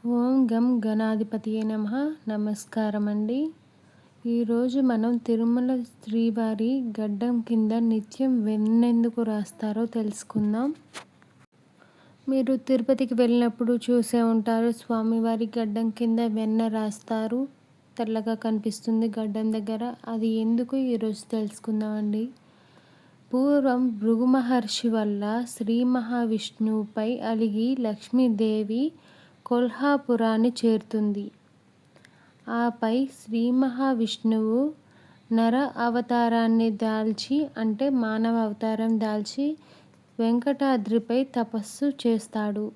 ఓం గం గణాధిపతియే నమః. నమస్కారం అండి. ఈరోజు మనం తిరుమల శ్రీవారి గడ్డం కింద నిత్యం వెన్నెందుకు రాస్తారో తెలుసుకుందాం. మీరు తిరుపతికి వెళ్ళినప్పుడు చూసే ఉంటారు, స్వామివారి గడ్డం కింద వెన్న రాస్తారు. తెల్లగా కనిపిస్తుంది గడ్డం దగ్గర. అది ఎందుకు ఈరోజు తెలుసుకుందామండి. పూర్వం భృగు మహర్షి వల్ల శ్రీ మహావిష్ణువుపై అలిగి లక్ష్మీదేవి కొల్హాపురాన్ని చేరుతుంది. ఆపై శ్రీ మహావిష్ణువు నర అవతారాన్ని దాల్చి, అంటే మానవ అవతారం దాల్చి వెంకటాద్రిపై తపస్సు చేస్తాడు.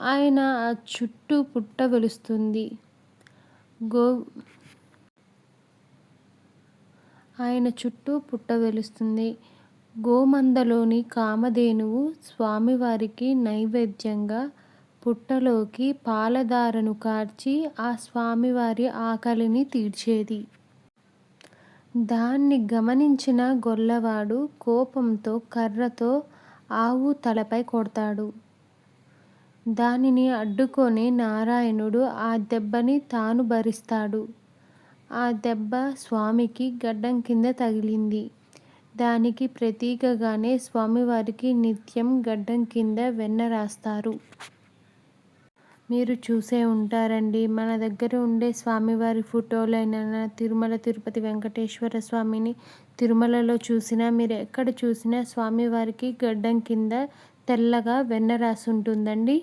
ఆయన చుట్టూ పుట్ట వెలుస్తుంది. గోమందలోని కామధేనువు స్వామివారికి నైవేద్యంగా పుట్టలోకి పాలధారను కార్చి ఆ స్వామివారి ఆకలిని తీర్చేది. దాన్ని గమనించిన గొల్లవాడు కోపంతో కర్రతో ఆవు తలపై కొడతాడు. దానిని అడ్డుకొని నారాయణుడు ఆ దెబ్బని తాను భరిస్తాడు. ఆ దెబ్బ స్వామికి గడ్డం కింద తగిలింది. దానికి ప్రతీకగానే స్వామివారికి నిత్యం గడ్డం కింద వెన్న రాస్తారు. మీరు చూసే ఉంటారండి. మన దగ్గర ఉండే స్వామివారి ఫోటోలైన తిరుమల తిరుపతి వెంకటేశ్వర స్వామిని తిరుమలలో చూసినా, మీరు ఎక్కడ చూసినా స్వామివారికి గడ్డం కింద తెల్లగా వెన్న రాసి ఉంటుందండి.